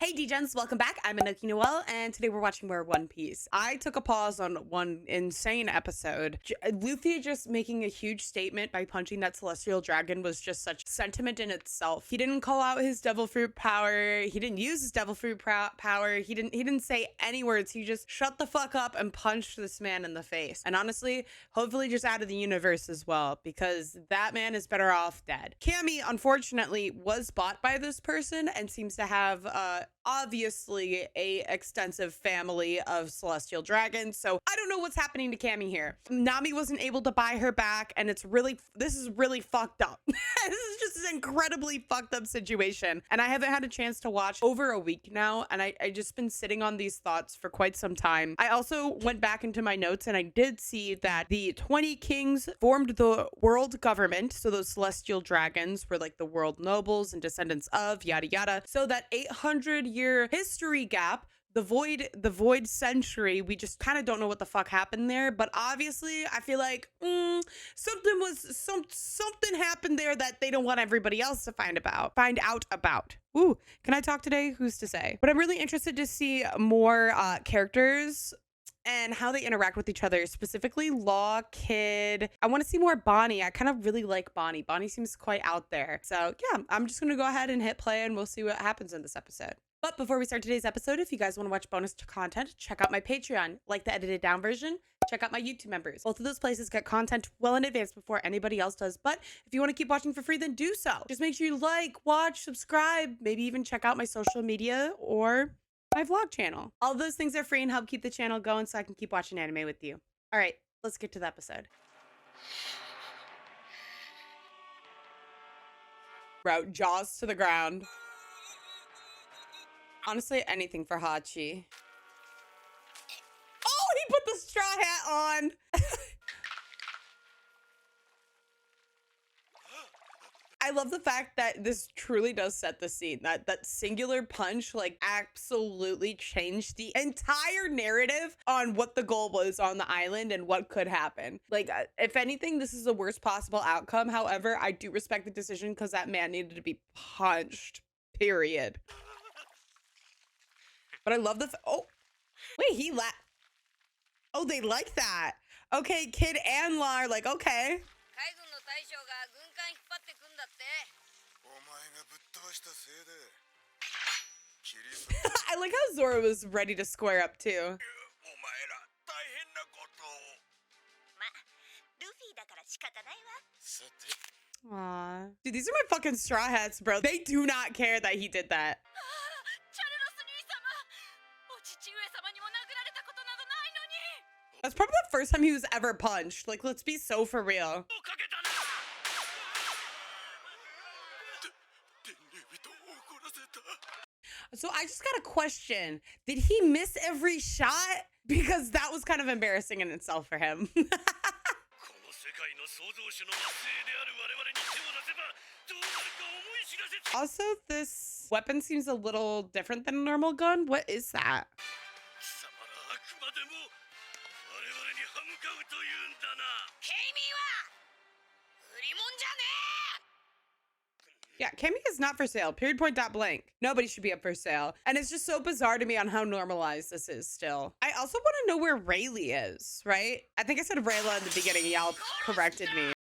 Hey D-Gens, welcome back. I'm Anoki Noel, and today we're watching more One Piece. I took a pause on one insane episode. Luffy just making a huge statement by punching that celestial dragon was just such sentiment in itself. He didn't call out his devil fruit power. He didn't use his devil fruit power. He didn't say any words. He just shut the fuck up and punched this man in the face. And honestly, hopefully just out of the universe as well, because that man is better off dead. Cammy, unfortunately, was bought by this person and seems to have obviously a extensive family of celestial dragons, so I don't know what's happening to Cammy here. Nami wasn't able to buy her back, and this is really fucked up. This is just an incredibly fucked up situation, and I haven't had a chance to watch over a week now, and I just been sitting on these thoughts for quite some time. I also went back into my notes, and I did see that the 20 kings formed the world government, so those celestial dragons were like the world nobles and descendants of yada yada, so that 800-year history gap, the void century, we just kind of don't know what the fuck happened there. But obviously I feel like something happened there that they don't want everybody else to find out about. Ooh, can I talk today? Who's to say? But I'm really interested to see more characters and how they interact with each other, specifically Law, Kid. I want to see more Bonnie. I kind of really like Bonnie. Bonnie seems quite out there. So yeah, I'm just gonna go ahead and hit play and we'll see what happens in this episode. But before we start today's episode, if you guys want to watch bonus content, check out my Patreon, like the edited down version. Check out my YouTube members. Both of those places get content well in advance before anybody else does. But if you want to keep watching for free, then do so. Just make sure you like, watch, subscribe, maybe even check out my social media or my vlog channel. All of those things are free and help keep the channel going so I can keep watching anime with you. All right, let's get to the episode. Bro, jaws to the ground. Honestly, anything for Hachi. Oh, he put the straw hat on. I love the fact that this truly does set the scene. That singular punch like absolutely changed the entire narrative on what the goal was on the island and what could happen. Like, if anything, this is the worst possible outcome. However, I do respect the decision because that man needed to be punched, period. But I love the oh, wait, oh, they like that. Okay, Kid and La are like, okay. I like how Zoro was ready to square up too. Aww. Dude, these are my fucking straw hats, bro. They do not care that he did that. That's probably the first time he was ever punched. Like, let's be so for real. So I just got a question. Did he miss every shot? Because that was kind of embarrassing in itself for him. Also, this weapon seems a little different than a normal gun. What is that? Yeah, Cammy is not for sale. Period, point, dot, blank. Nobody should be up for sale. And it's just so bizarre to me on how normalized this is still. I also want to know where Rayleigh is, right? I think I said Rayleigh in the beginning. Y'all corrected me.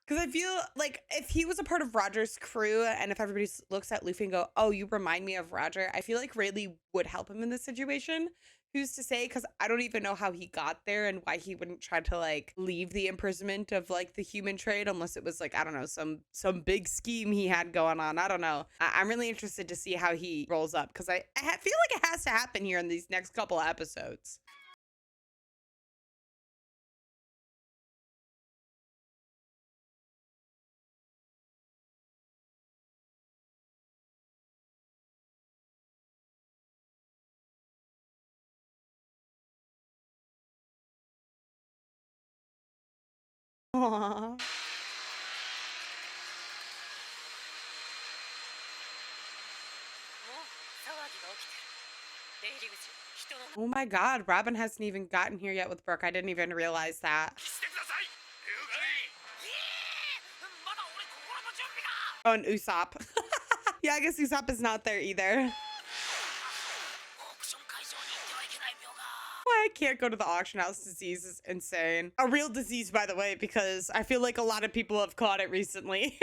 Because I feel like if he was a part of Roger's crew and if everybody looks at Luffy and go, oh, you remind me of Roger, I feel like Rayleigh would help him in this situation. Who's to say? Because I don't even know how he got there and why he wouldn't try to like leave the imprisonment of like the human trade unless it was like, I don't know, some big scheme he had going on. I don't know. I'm really interested to see how he rolls up because I feel like it has to happen here in these next couple of episodes. Aww. Oh my god, Robin hasn't even gotten here yet with Brooke. I didn't even realize that. Oh, and Usopp. Yeah, I guess Usopp is not there either. Why I can't go to the auction house disease is insane. A real disease, by the way, because I feel like a lot of people have caught it recently.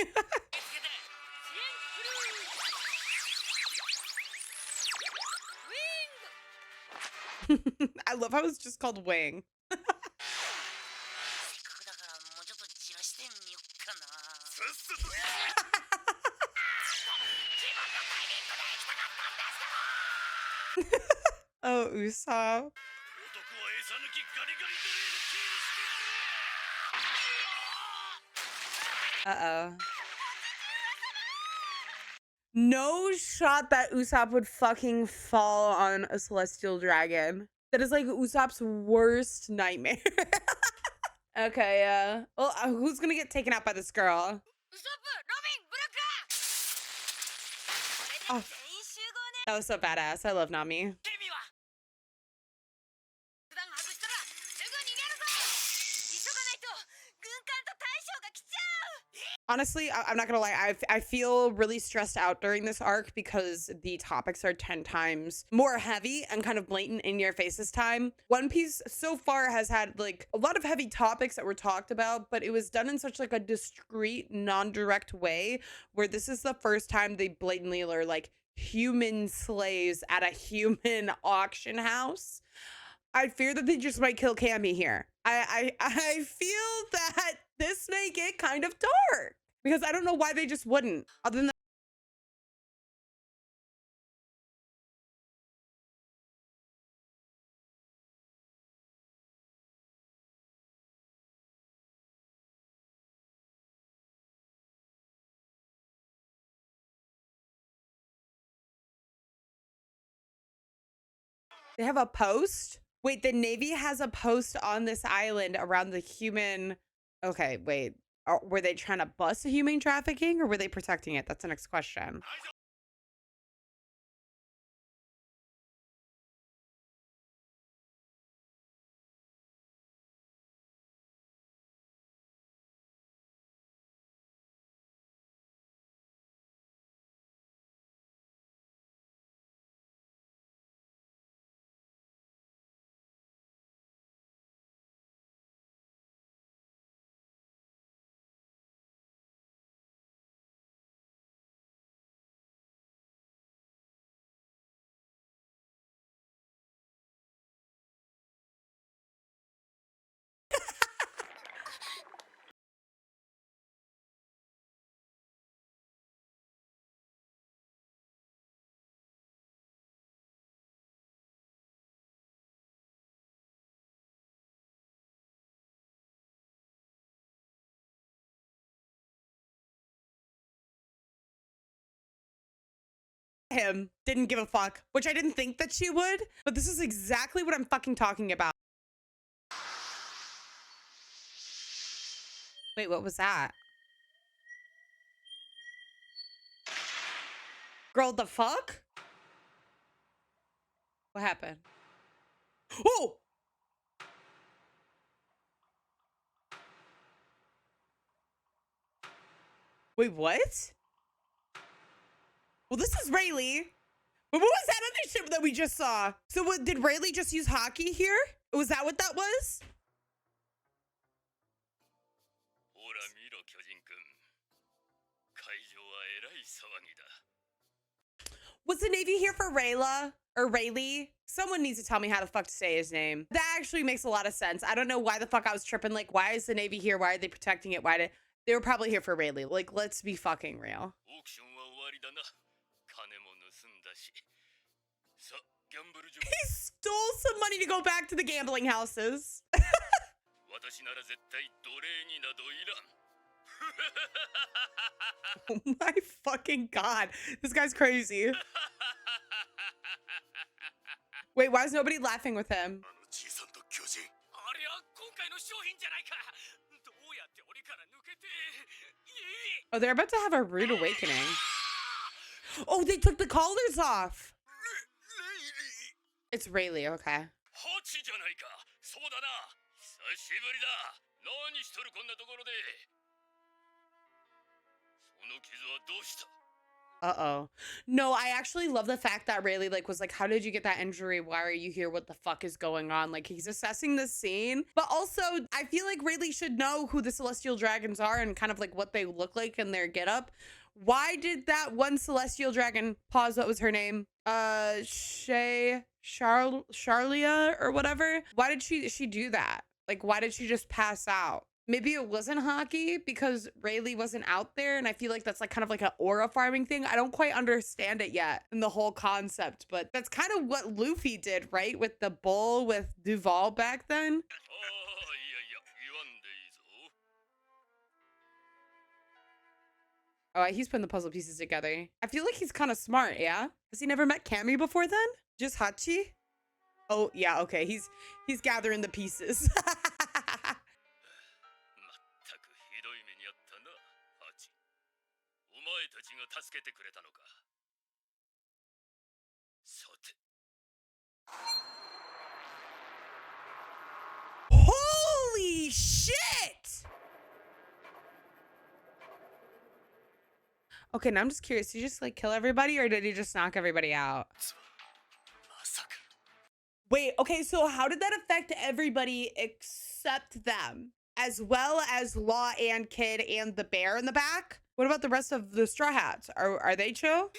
I love how it's just called Wing. Oh, Usopp. Uh-oh. No shot that Usopp would fucking fall on a celestial dragon. That is like Usopp's worst nightmare. Okay, well, who's gonna get taken out by this girl? Oh, that was so badass. I love Nami. Honestly, I'm not gonna lie. I feel really stressed out during this arc because the topics are 10 times more heavy and kind of blatant in your face this time. One Piece so far has had like a lot of heavy topics that were talked about, but it was done in such like a discreet, non-direct way where this is the first time they blatantly are like human slaves at a human auction house. I fear that they just might kill Cammy here. I feel that this may get kind of dark because I don't know why they just wouldn't. Other than they have a post. Wait, the Navy has a post on this island around the human. Okay, wait. Were they trying to bust a human trafficking or were they protecting it? That's the next question. Him didn't give a fuck, which I didn't think that she would, but this is exactly what I'm fucking talking about. Wait, what was that? Girl, the fuck? What happened? Oh! Wait, what? Well, this is Rayleigh. But what was that other ship that we just saw? So what, did Rayleigh just use hockey here? Was that what that was? Was the Navy here for Rayla or Rayleigh? Someone needs to tell me how the fuck to say his name. That actually makes a lot of sense. I don't know why the fuck I was tripping. Like, why is the Navy here? Why are they protecting it? Why did they were probably here for Rayleigh? Like, let's be fucking real. He stole some money to go back to the gambling houses. Oh my fucking god. This guy's crazy. Wait, why is nobody laughing with him? Oh, they're about to have a rude awakening. Oh, they took the collars off. It's Rayleigh, okay. Uh-oh. No, I actually love the fact that Rayleigh like was like, how did you get that injury? Why are you here? What the fuck is going on? Like he's assessing the scene. But also I feel like Rayleigh should know who the celestial dragons are and kind of like what they look like and their getup. Why did that one celestial dragon pause? What was her name? Charlia or whatever. Why did she do that? Like, why did she just pass out? Maybe it wasn't hockey because Rayleigh wasn't out there. And I feel like that's like kind of like an aura farming thing. I don't quite understand it yet in the whole concept, but that's kind of what Luffy did, right? With the bull with Duval back then. Oh, he's putting the puzzle pieces together. I feel like he's kind of smart, yeah? Has he never met Cammy before then? Just Hachi? Oh, yeah, okay. He's gathering the pieces. Holy shit! Okay, now I'm just curious. Did he just like kill everybody or did he just knock everybody out? Wait, okay, so how did that affect everybody except them? As well as Law and Kid and the bear in the back? What about the rest of the Straw Hats? Are they chill?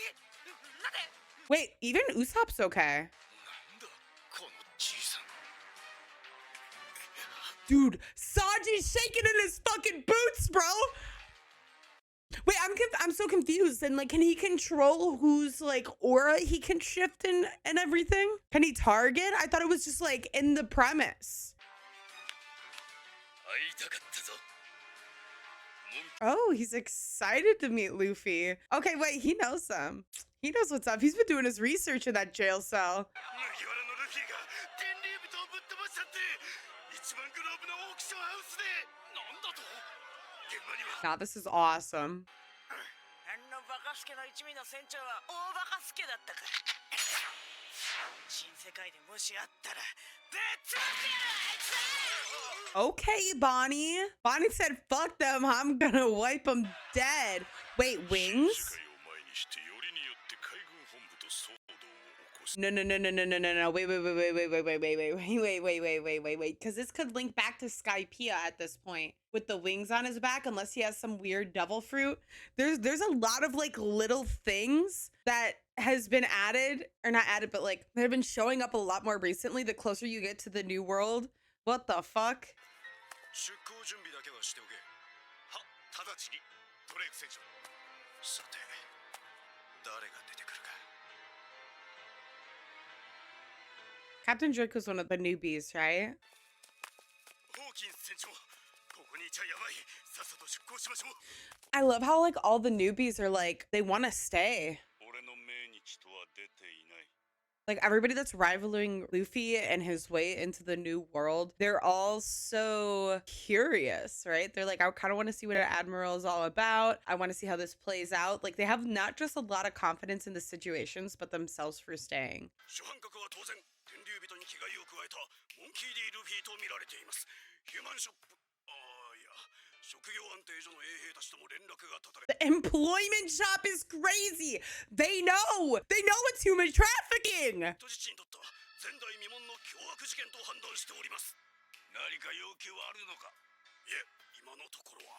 Wait, even Usopp's okay. Dude, Sanji's shaking in his fucking boots, bro. Wait, I'm so confused. And like, can he control whose like aura he can shift and everything? Can he target? I thought it was just like in the premise. Oh, he's excited to meet Luffy. Okay, wait, he knows him. He knows what's up. He's been doing his research in that jail cell. Nah, this is awesome. Okay, Bonnie. Bonnie said, fuck them. I'm gonna wipe them dead. Wait, wings? No. Wait. Because this could link back to Skypiea at this point with the wings on his back, unless he has some weird devil fruit. There's a lot of like little things that has been added, or not added, but like that have been showing up a lot more recently the closer you get to the new world. What the fuck? Captain Drake was one of the newbies, right? I love how like all the newbies are like, they want to stay. Like everybody that's rivaling Luffy and his way into the new world, they're all so curious, right? They're like, I kind of want to see what an admiral is all about. I want to see how this plays out. Like they have not just a lot of confidence in the situations, but themselves for staying. The employment shop is crazy. They know it's human trafficking.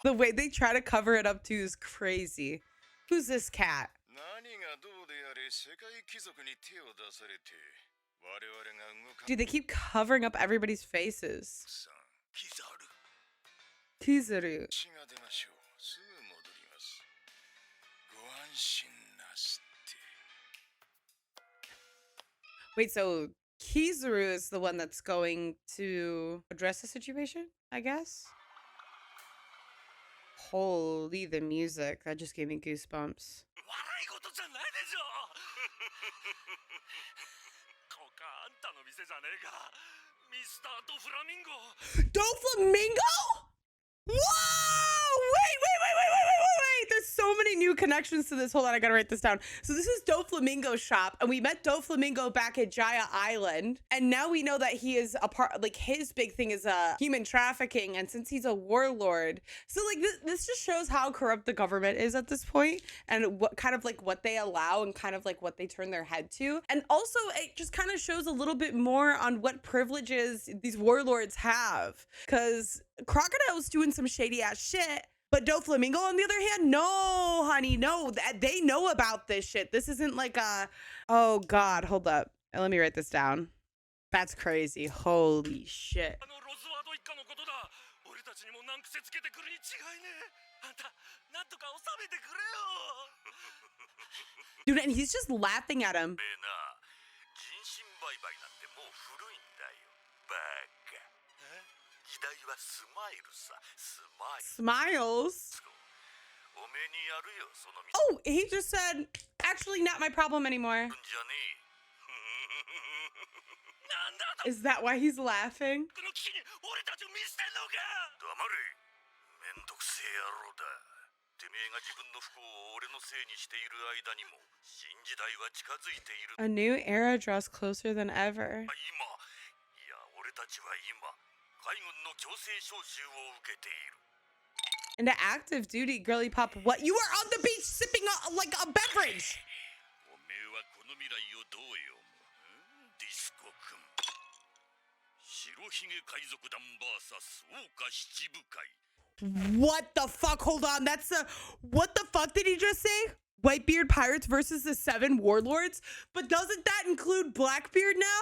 The way they try to cover it up too is crazy. Who's this cat? Dude, they keep covering up everybody's faces. Kizaru. Wait, so Kizaru is the one that's going to address the situation, I guess? Holy, the music. That just gave me goosebumps. Doflamingo? Whoa! Wait. There's so so many new connections to this. Hold on, I gotta write this down. So this is Doflamingo's shop, and we met Doflamingo back at Jaya Island, and now we know that he is a part, like his big thing is human trafficking, and since he's a warlord, so like this just shows how corrupt the government is at this point, and what kind of like what they allow and kind of like what they turn their head to, and also it just kind of shows a little bit more on what privileges these warlords have, because Crocodile's doing some shady ass shit. But Doflamingo, on the other hand, no, honey, no. They know about this shit. This isn't like a, oh God, hold up. Let me write this down. That's crazy. Holy shit. Dude, and he's just laughing at him. Smiles? Oh, he just said, actually not my problem anymore. Is that why he's laughing? A new era draws closer than ever. Into active duty, girly pop. What? You are on the beach sipping like a beverage. What the fuck? Hold on. That's a. What the fuck did he just say? Whitebeard pirates versus the 7 warlords? But doesn't that include Blackbeard now?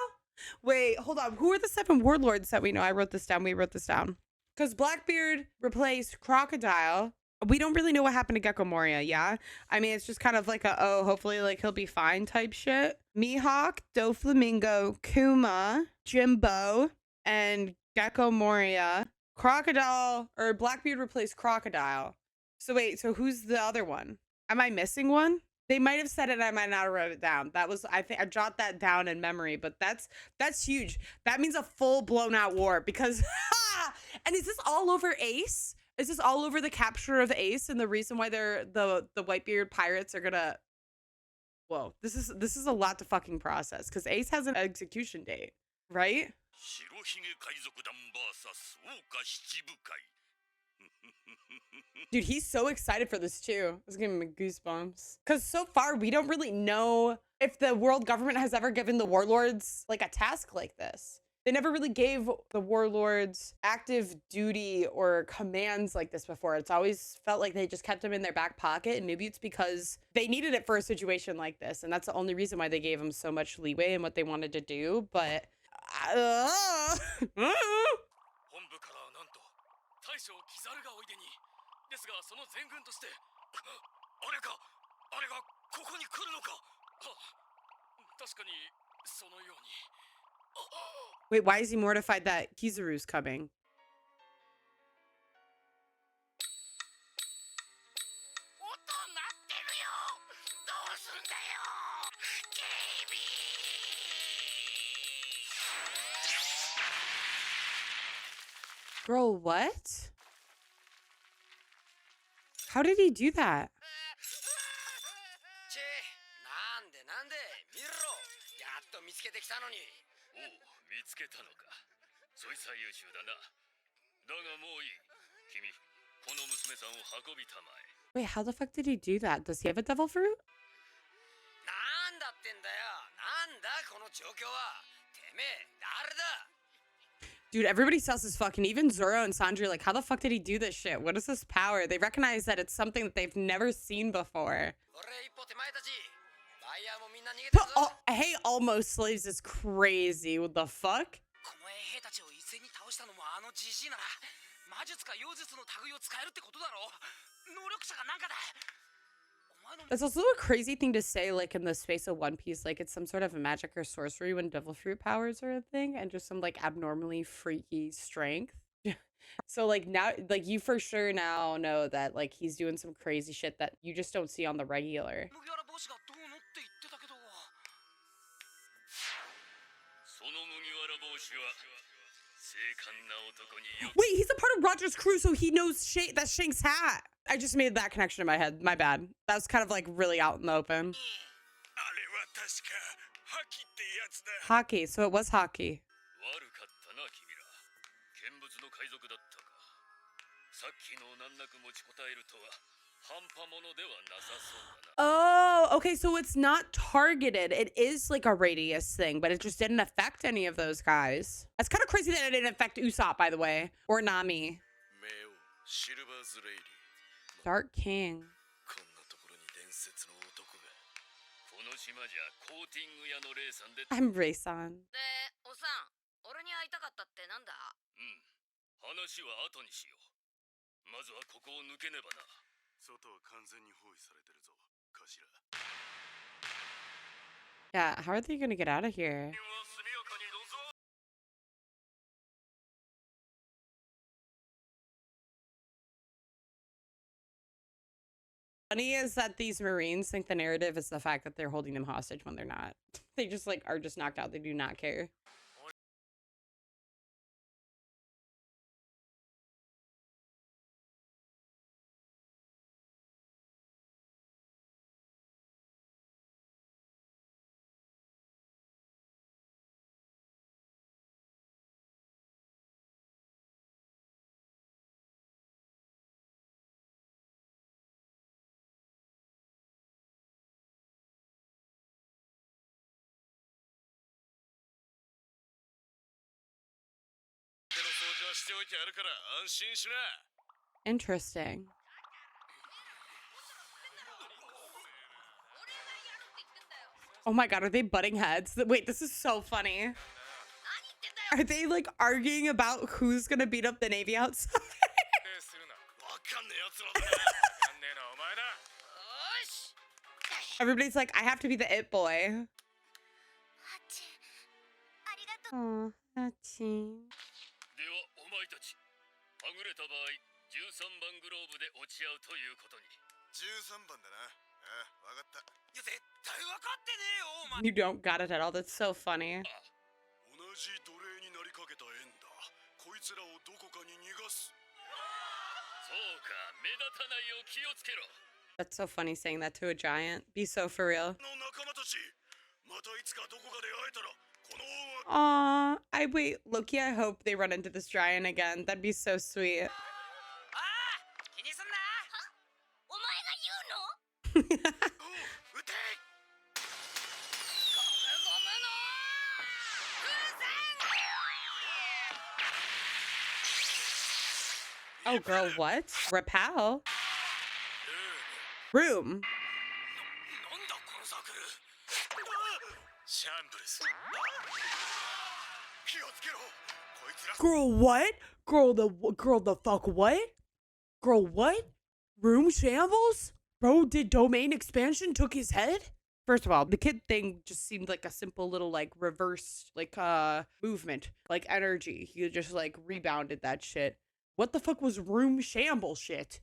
Wait, hold on. Who are the 7 warlords that we know? I wrote this down. We wrote this down. Because Blackbeard replaced Crocodile. We don't really know what happened to Gecko Moria, yeah? I mean, it's just kind of like a, oh, hopefully, like, he'll be fine type shit. Mihawk, Doflamingo, Kuma, Jimbo, and Gecko Moria. Crocodile, or Blackbeard replaced Crocodile. So wait, so who's the other one? Am I missing one? They might have said it, I might not have wrote it down. That was, I think I jot that down in memory, but that's huge. That means a full blown out war because, and is this all over Ace? Is this all over the capture of Ace and the reason why they're the Whitebeard pirates are gonna, whoa, this is a lot to fucking process because Ace has an execution date, right? Dude, he's so excited for this too. It's giving me goosebumps. Because so far, we don't really know if the world government has ever given the warlords like a task like this. They never really gave the warlords active duty or commands like this before. It's always felt like they just kept them in their back pocket. And maybe it's because they needed it for a situation like this. And that's the only reason why they gave them so much leeway in what they wanted to do. But wait, why is he mortified that Kizaru's coming? Girl, what? How did he do that? Wait, how the fuck did he do that? Does he have a devil fruit? Dude, everybody sus is fucking, even Zoro and Sanji are like, how the fuck did he do this shit? What is this power? They recognize that it's something that they've never seen before. Oh, hey, almost slaves is crazy. What the fuck? That's also a crazy thing to say, like, in the space of One Piece, like, it's some sort of magic or sorcery when devil fruit powers are a thing, and just some, like, abnormally freaky strength. So, like, now, like, you for sure now know that, like, he's doing some crazy shit that you just don't see on the regular. Wait, he's a part of Roger's crew, so he knows that Shank's hat. I just made that connection in my head. My bad. That was kind of like really out in the open. Hockey. So it was hockey. Oh, okay. So it's not targeted. It is like a radius thing, but it just didn't affect any of those guys. That's kind of crazy that it didn't affect Usopp, by the way, or Nami. Dark King. I'm Rayson. Yeah, how are they gonna get out of here? Funny is that these Marines think the narrative is the fact that they're holding them hostage when they're not. They just like are just knocked out. They do not care. Interesting. Oh my god, are they butting heads? Wait, this is so funny. Are they like arguing about who's gonna beat up the Navy outside? Everybody's like, I have to be the it boy. Oh, Hachi. You don't got it at all. That's so funny. That's so funny saying that to a giant. Be so for real. Aw, Loki, I hope they run into this giant again. That'd be so sweet. Oh, girl, what? Repel? Room. Girl, what? Girl, the fuck what? Girl, what? Room shambles? Bro, did domain expansion took his head? First of all, the kid thing just seemed like a simple little like reverse like movement, like energy. He just like rebounded that shit. What the fuck was room shamble shit?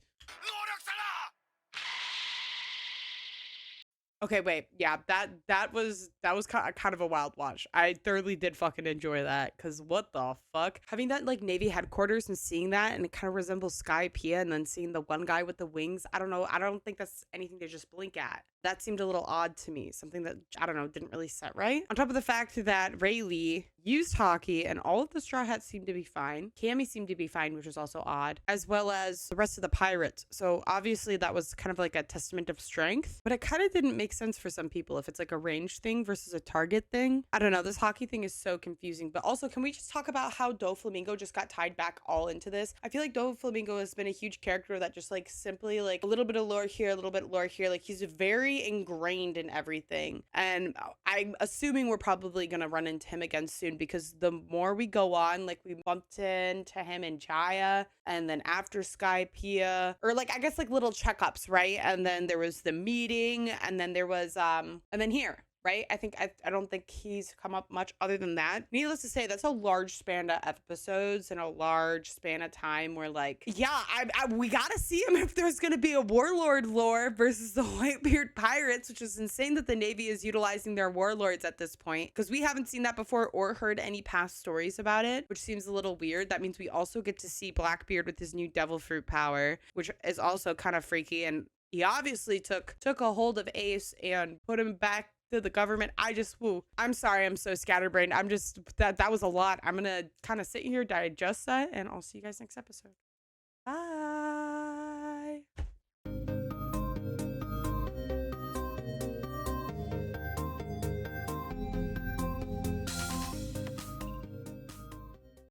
Okay, wait. Yeah, that was kind of a wild watch. I thoroughly did fucking enjoy that because what the fuck? Having that like Navy headquarters and seeing that and it kind of resembles Skypiea and then seeing the one guy with the wings. I don't know. I don't think that's anything to just blink at. That seemed a little odd to me. Something that, I don't know, didn't really set right. On top of the fact that Rayleigh used hockey and all of the Straw Hats seemed to be fine. Cammy seemed to be fine, which was also odd, as well as the rest of the pirates. So obviously that was kind of like a testament of strength, but it kind of didn't make sense for some people if it's like a ranged thing versus a target thing. I don't know. This hockey thing is so confusing. But also, can we just talk about how Doflamingo just got tied back all into this? I feel like Doflamingo has been a huge character that just like simply like a little bit of lore here, a little bit of lore here. Like he's very ingrained in everything. And I'm assuming we're probably going to run into him again soon because the more we go on, like we bumped into him in Jaya and then after Skypiea, or like I guess like little checkups, right? And then there was the meeting and then there was and then here right? I don't think he's come up much other than that. Needless to say, that's a large span of episodes and a large span of time where, like, yeah, we gotta see him if there's gonna be a warlord lore versus the Whitebeard pirates, which is insane that the Navy is utilizing their warlords at this point, because we haven't seen that before or heard any past stories about it, which seems a little weird. That means we also get to see Blackbeard with his new devil fruit power, which is also kind of freaky. And he obviously took a hold of Ace and put him back to the government. I'm sorry, I'm so scatterbrained. That was a lot. I'm gonna kind of sit here, digest that, and I'll see you guys next episode. Bye.